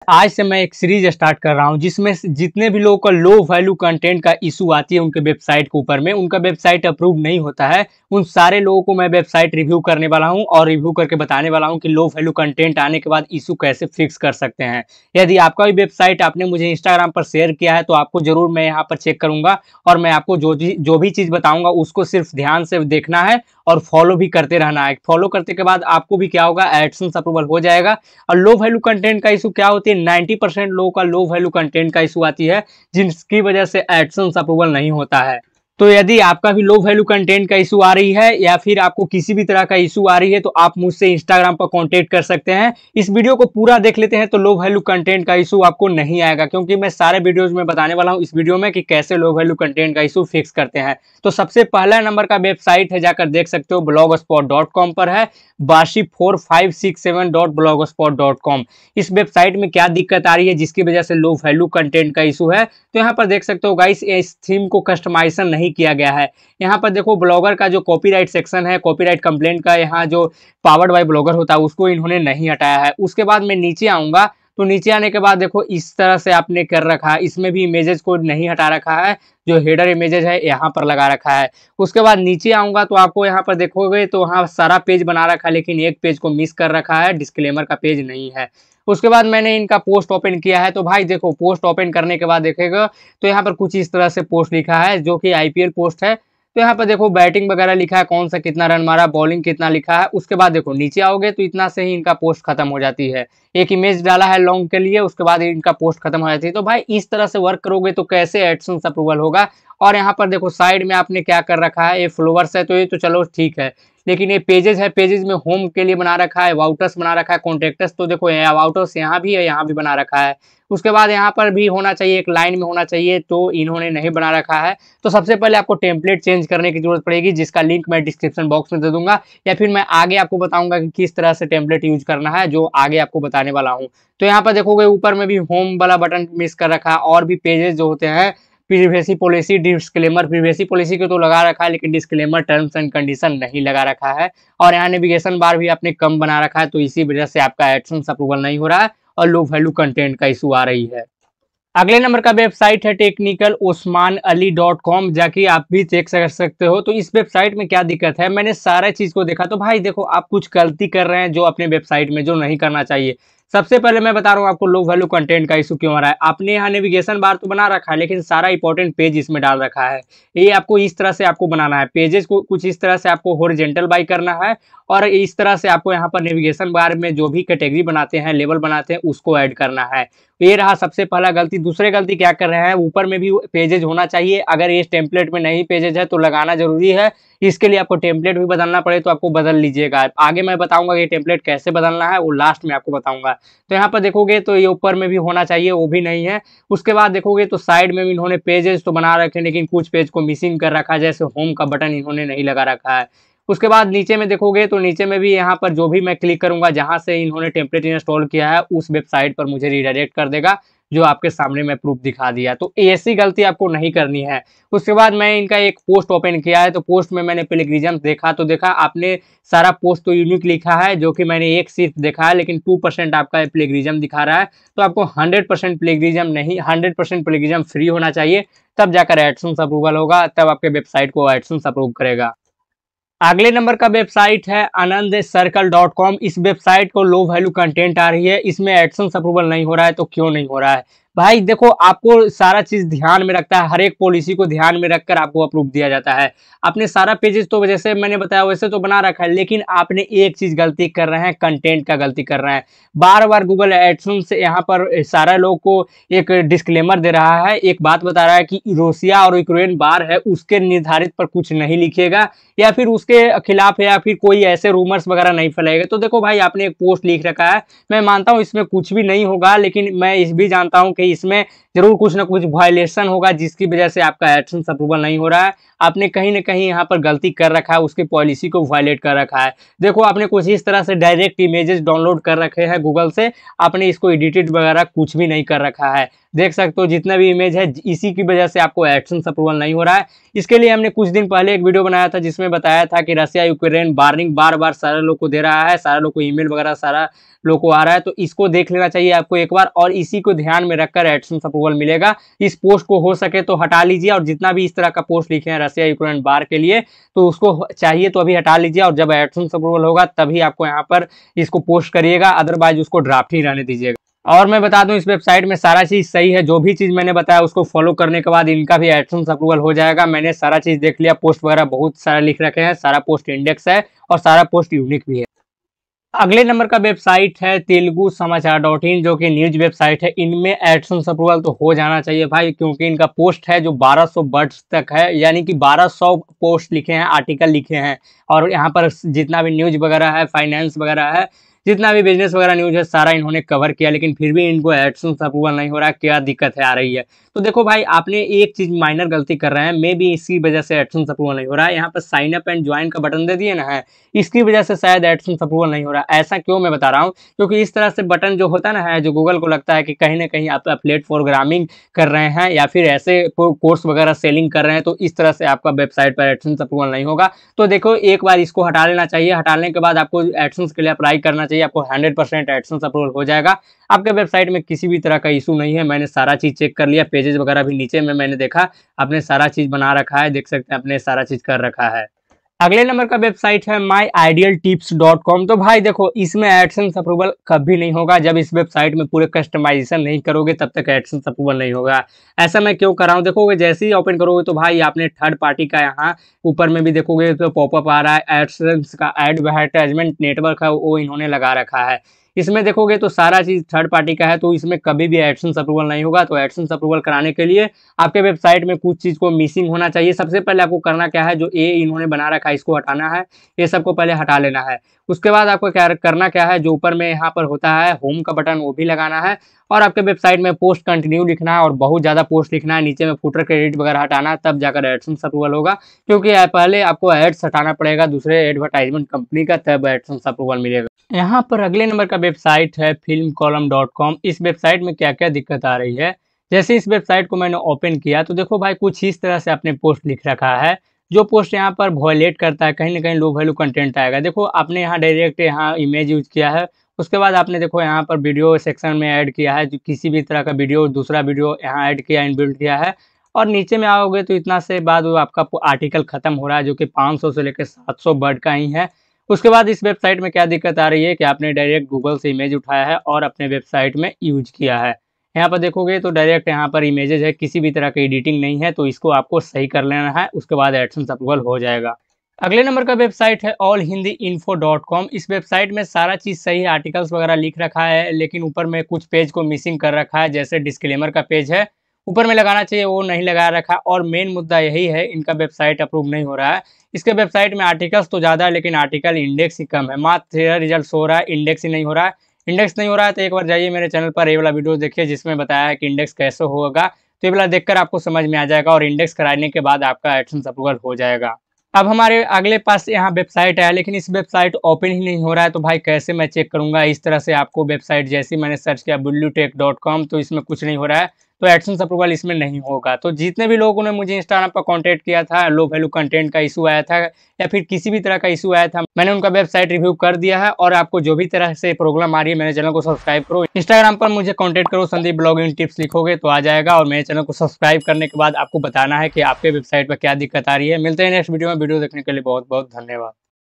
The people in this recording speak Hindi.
आज से मैं एक सीरीज स्टार्ट कर रहा हूं जिसमें जितने भी लोगों का लो वैल्यू कंटेंट का इशू आती है उनके वेबसाइट के ऊपर में, उनका वेबसाइट अप्रूव नहीं होता है, उन सारे लोगों को मैं वेबसाइट रिव्यू करने वाला हूं और रिव्यू करके बताने वाला हूं कि लो वैल्यू कंटेंट आने के बाद इशू कैसे फिक्स कर सकते हैं। यदि आपका भी वेबसाइट आपने मुझे इंस्टाग्राम पर शेयर किया है तो आपको जरूर मैं यहाँ पर चेक करूंगा और मैं आपको जो भी चीज़ बताऊंगा उसको सिर्फ ध्यान से देखना है और फॉलो भी करते रहना है। फॉलो करने के बाद आपको भी क्या होगा, एडसेंस अप्रूवल हो जाएगा। और लो वैल्यू कंटेंट का इशू क्या होती है, 90% लोगों का लो वैल्यू कंटेंट का इशू आती है जिसकी वजह से एडसेंस अप्रूवल नहीं होता है। तो यदि आपका भी लो वैल्यू कंटेंट का इशू आ रही है या फिर आपको किसी भी तरह का इशू आ रही है तो आप मुझसे इंस्टाग्राम पर कांटेक्ट कर सकते हैं। इस वीडियो को पूरा देख लेते हैं तो लो वैल्यू कंटेंट का इशू आपको नहीं आएगा, क्योंकि मैं सारे वीडियोज में बताने वाला हूं इस वीडियो में कि कैसे लो वैल्यू कंटेंट का इशू फिक्स करते हैं। तो सबसे पहला नंबर का वेबसाइट है, जाकर देख सकते हो, blogspot.com पर है, bashi4567.blogspot.com। इस वेबसाइट में क्या दिक्कत आ रही है जिसकी वजह से लो वैल्यू कंटेंट का इशू है, तो यहाँ पर देख सकते हो गाइस, इस थीम को कस्टमाइजेशन नहीं किया गया है। यहाँ पर देखो ब्लॉगर का जो कॉपीराइट सेक्शन है, कॉपीराइट कंप्लेंट का, यहाँ जो पावर्ड बाय ब्लॉगर होता है उसको इन्होंने नहीं हटाया है। उसके बाद मैं नीचे आऊंगा तो नीचे आने के बाद देखो इस तरह से आपने कर रखा है, इसमें भी इमेजेस को नहीं हटा रखा है, जो हेडर इमेजेस है यहाँ पर लगा रखा है। उसके बाद नीचे आऊंगा तो आपको यहाँ पर देखोगे तो वहाँ सारा पेज बना रखा है, लेकिन एक पेज को मिस कर रखा है, डिस्क्लेमर का पेज नहीं है। उसके बाद मैंने इनका पोस्ट ओपन किया है तो भाई देखो, पोस्ट ओपन करने के बाद देखेगा तो यहाँ पर कुछ इस तरह से पोस्ट लिखा है जो कि आईपीएल पोस्ट है। तो यहाँ पर देखो बैटिंग वगैरह लिखा है, कौन सा कितना रन मारा, बॉलिंग कितना लिखा है। उसके बाद देखो नीचे आओगे तो इतना से ही इनका पोस्ट खत्म हो जाती है। एक इमेज डाला है लॉन्ग के लिए, उसके बाद इनका पोस्ट खत्म हो जाती है। तो भाई इस तरह से वर्क करोगे तो कैसे एडसेंस अप्रूवल होगा। और यहाँ पर देखो साइड में आपने क्या कर रखा है, ये फॉलोवर्स है तो ये तो चलो ठीक है, लेकिन ये पेजेस है, पेजेस में होम के लिए बना रखा है, वाउटर्स बना रखा है, कॉन्टेक्टस, तो देखो वाउटर्स यहाँ भी है, यहाँ भी बना रखा है। उसके बाद यहाँ पर भी होना चाहिए, एक लाइन में होना चाहिए, तो इन्होंने नहीं बना रखा है। तो सबसे पहले आपको टेम्पलेट चेंज करने की जरूरत पड़ेगी, जिसका लिंक मैं डिस्क्रिप्शन बॉक्स में दे दूंगा, या फिर मैं आगे आपको बताऊंगा कि किस तरह से टेम्पलेट यूज करना है, जो आगे आपको बताने वाला हूँ। तो यहाँ पर देखोगे ऊपर में भी होम वाला बटन मिस कर रखा है, और भी पेजेस जो होते हैं, privacy policy, disclaimer, privacy policy को तो लगा रखा है लेकिन डिस्क्लेमर, टर्म्स एंड कंडीशन नहीं लगा रखा है। और यहाँ नेविगेशन बार भी आपने कम बना रखा है, तो इसी वजह से आपका एडसेंस अप्रूवल नहीं हो रहा है और लो वैल्यू कंटेंट का इशू आ रही है। अगले नंबर का वेबसाइट है technicalousmanali.com, जाके आप भी चेक कर सकते हो। तो इस वेबसाइट में क्या दिक्कत है, मैंने सारा चीज को देखा तो भाई देखो, आप कुछ गलती कर रहे हैं जो अपने वेबसाइट में जो नहीं करना चाहिए। सबसे पहले मैं बता रहा हूँ आपको लो वैल्यू कंटेंट का इशू क्यों आ रहा है। आपने यहाँ नेविगेशन बार तो बना रखा है लेकिन सारा इंपॉर्टेंट पेज इसमें डाल रखा है। ये आपको इस तरह से आपको बनाना है, पेजेस को कुछ इस तरह से आपको हॉरिजॉन्टल बाई करना है, और इस तरह से आपको यहाँ पर नेविगेशन बार में जो भी कैटेगरी बनाते हैं, लेवल बनाते हैं, उसको ऐड करना है। ये रहा सबसे पहला गलती। दूसरे गलती क्या कर रहे हैं, ऊपर में भी पेजेज होना चाहिए, अगर ये टेम्पलेट में नहीं पेजेज है तो लगाना जरूरी है। इसके लिए आपको टेम्पलेट भी बदलना पड़े तो आपको बदल लीजिएगा। आगे मैं बताऊंगा कि टेम्पलेट कैसे बदलना है, वो लास्ट में आपको बताऊंगा। तो यहाँ पर देखोगे तो ये ऊपर में भी होना चाहिए, वो भी नहीं है। उसके बाद देखोगे तो साइड में भी इन्होंने पेजेस तो बना रखे हैं लेकिन कुछ पेज को मिसिंग कर रखा है, जैसे होम का बटन इन्होंने नहीं लगा रखा है। उसके बाद नीचे में देखोगे तो नीचे में भी यहाँ पर जो भी मैं क्लिक करूंगा जहां से इन्होंने टेम्पलेट इंस्टॉल किया है उस वेबसाइट पर मुझे रिडायरेक्ट कर देगा, जो आपके सामने मैं प्रूफ दिखा दिया। तो ऐसी गलती आपको नहीं करनी है। उसके बाद मैं इनका एक पोस्ट ओपन किया है, तो पोस्ट में मैंने प्लेगरिज्म देखा, तो देखा आपने सारा पोस्ट तो यूनिक लिखा है, जो कि मैंने एक सिर्फ देखा है, लेकिन 2% आपका प्लेगरिज्म दिखा रहा है। तो आपको 100% प्लेगरिज्म नहीं, 100% प्लेगरिज्म फ्री होना चाहिए, तब जाकर एडसेंस अप्रूवल होगा, तब आपके वेबसाइट को एडसेंस अप्रूव करेगा। अगले नंबर का वेबसाइट है anandcircle.com। इस वेबसाइट को लो वैल्यू कंटेंट आ रही है, इसमें एडसेंस अप्रूवल नहीं हो रहा है। तो क्यों नहीं हो रहा है भाई, देखो आपको सारा चीज ध्यान में रखता है, हर एक पॉलिसी को ध्यान में रखकर आपको अप्रूव दिया जाता है। आपने सारा पेजेस तो जैसे मैंने बताया वैसे तो बना रखा है, लेकिन आपने एक चीज गलती कर रहे हैं, कंटेंट का गलती कर रहे हैं। बार बार गूगल एडसेंस यहाँ पर सारा लोग को एक डिस्क्लेमर दे रहा है, एक बात बता रहा है कि रूसिया और यूक्रेन बार है, उसके निर्धारित पर कुछ नहीं लिखेगा या फिर उसके खिलाफ या फिर कोई ऐसे रूमर्स वगैरह नहीं फैलाएगा। तो देखो भाई, आपने एक पोस्ट लिख रखा है, मैं मानता हूँ इसमें कुछ भी नहीं होगा, लेकिन मैं इस भी जानता हूँ कि इसमें जरूर कुछ ना कुछ वायलेशन होगा जिसकी वजह से आपका एडसेंस अप्रूवल नहीं हो रहा है। आपने कहीं ना कहीं यहाँ पर गलती कर रखा है, उसकी पॉलिसी को वायलेट कर रखा है। देखो आपने कुछ इस तरह से डायरेक्ट इमेजेस डाउनलोड कर रखे हैं गूगल से, आपने इसको एडिटेड वगैरह कुछ भी नहीं कर रखा है। देख सकते हो जितना भी इमेज है इसी की वजह से आपको एडसेंस अप्रूवल नहीं हो रहा है। इसके लिए हमने कुछ दिन पहले एक वीडियो बनाया था जिसमें बताया था कि रसिया यूक्रेन वार्निंग बार बार सारे लोग को दे रहा है, सारे लोग को ईमेल वगैरह सारा लोग को आ रहा है, तो इसको देख लेना चाहिए आपको एक बार, और इसी को ध्यान में रखकर एडसेंस अप्रूवल मिलेगा। इस पोस्ट को हो सके तो हटा लीजिए, और जितना भी इस तरह का पोस्ट लिखे हैं रसिया यूक्रेन वार के लिए तो उसको चाहिए तो अभी हटा लीजिए, और जब एडसेंस अप्रूवल होगा तभी आपको यहाँ पर इसको पोस्ट करिएगा, अदरवाइज उसको ड्राफ्ट ही रहने दीजिएगा। और मैं बता दूं इस वेबसाइट में सारा चीज सही है, जो भी चीज मैंने बताया उसको फॉलो करने के बाद इनका भी एडसेंस अप्रूवल हो जाएगा। मैंने सारा चीज देख लिया, पोस्ट वगैरह बहुत सारा लिख रखे हैं, सारा पोस्ट इंडेक्स है और सारा पोस्ट यूनिक भी है। अगले नंबर का वेबसाइट है तेलुगु समाचार.in, जो कि न्यूज वेबसाइट है। इनमें एडसेंस अप्रूवल तो हो जाना चाहिए भाई, क्योंकि इनका पोस्ट है जो 1200 वर्ड्स तक है, यानी कि 1200 पोस्ट लिखे हैं, आर्टिकल लिखे हैं, और यहाँ पर जितना भी न्यूज वगैरह है, फाइनेंस वगैरह है, जितना भी बिजनेस वगैरह न्यूज है सारा इन्होंने कवर किया, लेकिन फिर भी इनको एडसेंस अप्रूवल नहीं हो रहा है। क्या दिक्कत है आ रही है? तो देखो भाई आपने एक चीज माइनर गलती कर रहे हैं, मे भी इसी वजह से एडसेंस अप्रूवल नहीं हो रहा है। यहाँ पर साइन अप एंड ज्वाइन का बटन दे दिए ना है, इसकी वजह से शायद एडसेंस अप्रूवल नहीं हो रहा है। ऐसा क्यों मैं बता रहा हूँ, क्योंकि इस तरह से बटन जो होता ना है, जो गूगल को लगता है कि कहीं ना कहीं आप एफिलिएट प्रोग्रामिंग कर रहे हैं या फिर ऐसे कोर्स वगैरह सेलिंग कर रहे हैं, तो इस तरह से आपका वेबसाइट पर एडसेंस अप्रूवल नहीं होगा। तो देखो एक बार इसको हटा लेना चाहिए, हटाने के बाद आपको एडसेंस के लिए अप्लाई करना चाहिए, आपको 100% एडसेंस अप्रूवल हो जाएगा। आपके वेबसाइट में किसी भी तरह का इशू नहीं है, मैंने सारा चीज चेक कर लिया, पेजेस वगैरह भी नीचे में मैंने देखा, आपने सारा चीज बना रखा है, देख सकते हैं आपने सारा चीज कर रखा है। अगले नंबर का वेबसाइट है myidealtips.com। तो भाई देखो इसमें एडसेंस अप्रूवल कभी नहीं होगा, जब इस वेबसाइट में पूरे कस्टमाइजेशन नहीं करोगे तब तक एडसेंस अप्रूवल नहीं होगा। ऐसा मैं क्यों कर रहा हूँ, देखोगे जैसे ही ओपन करोगे तो भाई आपने थर्ड पार्टी का यहाँ ऊपर में भी देखोगे तो पॉपअप आ रहा है, एडसेंस का एडवर्टाइजमेंट नेटवर्क है वो इन्होंने लगा रखा है। इसमें देखोगे तो सारा चीज थर्ड पार्टी का है, तो इसमें कभी भी एडसेंस अप्रूवल नहीं होगा। तो एडसेंस अप्रूवल कराने के लिए आपके वेबसाइट में कुछ चीज को मिसिंग होना चाहिए। सबसे पहले आपको करना क्या है, जो ये इन्होंने बना रखा है इसको हटाना है, ये सबको पहले हटा लेना है। उसके बाद आपको क्या करना क्या है, जो ऊपर में यहाँ पर होता है होम का बटन वो भी लगाना है, और आपके वेबसाइट में पोस्ट कंटिन्यू लिखना है और बहुत ज़्यादा पोस्ट लिखना है, नीचे में फुटर क्रेडिट वगैरह हटाना है, तब जाकर एडसेंस अप्रूवल होगा। क्योंकि पहले आपको एड्स हटाना पड़ेगा दूसरे एडवर्टाइजमेंट कंपनी का, तब एडसेंस अप्रूवल मिलेगा। यहाँ पर अगले नंबर का वेबसाइट है filmcolumn.com। इस वेबसाइट में क्या क्या दिक्कत आ रही है, जैसे इस वेबसाइट को मैंने ओपन किया तो देखो भाई कुछ इस तरह से आपने पोस्ट लिख रखा है, जो पोस्ट यहाँ पर वॉयलेट करता है, कहीं ना कहीं लो वैल्यू कंटेंट आएगा। देखो आपने यहाँ डायरेक्ट यहाँ इमेज यूज किया है, उसके बाद आपने देखो यहाँ पर वीडियो सेक्शन में ऐड किया है, जो किसी भी तरह का वीडियो दूसरा वीडियो यहाँ ऐड किया, इनबिल्ट किया है, और नीचे में आओगे तो इतना से बाद वो आपका आर्टिकल खत्म हो रहा है, जो कि 500 से लेकर 700 वर्ड का ही है। उसके बाद इस वेबसाइट में क्या दिक्कत आ रही है कि आपने डायरेक्ट गूगल से इमेज उठाया है और अपने वेबसाइट में यूज किया है। यहाँ पर देखोगे तो डायरेक्ट यहाँ पर इमेजेस है, किसी भी तरह की एडिटिंग नहीं है, तो इसको आपको सही कर लेना है, उसके बाद एडसेंस अप्रूवल हो जाएगा। अगले नंबर का वेबसाइट है allhindiinfo.com। इस वेबसाइट में सारा चीज़ सही आर्टिकल्स वगैरह लिख रखा है, लेकिन ऊपर में कुछ पेज को मिसिंग कर रखा है, जैसे डिस्क्लेमर का पेज है ऊपर में लगाना चाहिए वो नहीं लगा रखा। और मेन मुद्दा यही है, इनका वेबसाइट अप्रूव नहीं हो रहा है। इसके वेबसाइट में आर्टिकल्स तो ज़्यादा है लेकिन आर्टिकल इंडेक्स ही कम है, मात्र 13 रिजल्ट हो रहा है, इंडेक्स ही नहीं हो रहा है। इंडेक्स नहीं हो रहा है तो एक बार जाइए मेरे चैनल पर ये वाला वीडियो देखिए, जिसमें बताया है कि इंडेक्स कैसे होगा, तो ये वाला देखकर आपको समझ में आ जाएगा, और इंडेक्स कराने के बाद आपका एडसेंस अप्रूवल हो जाएगा। अब हमारे अगले पास यहाँ वेबसाइट है, लेकिन इस वेबसाइट ओपन ही नहीं हो रहा है, तो भाई कैसे मैं चेक करूंगा। इस तरह से आपको वेबसाइट जैसे मैंने सर्च किया bullutech.com, तो इसमें कुछ नहीं हो रहा है, तो एडसेंस अप्रूवल इसमें नहीं होगा। तो जितने भी लोगों ने मुझे इंस्टाग्राम पर कांटेक्ट किया था, लो वैल्यू कंटेंट का इशू आया था या फिर किसी भी तरह का इशू आया था, मैंने उनका वेबसाइट रिव्यू कर दिया है। और आपको जो भी तरह से प्रॉब्लम आ रही है, मेरे चैनल को सब्सक्राइब करो, इंस्टाग्राम पर मुझे कॉन्टेक्ट करो, संदीप ब्लॉगिंग टिप्स लिखोगे तो आ जाएगा। और मेरे चैनल को सब्सक्राइब करने के बाद आपको बताना है कि आपके वेबसाइट पर क्या दिक्कत आ रही है। मिलते हैं नेक्स्ट वीडियो में, वीडियो देखने के लिए बहुत बहुत धन्यवाद।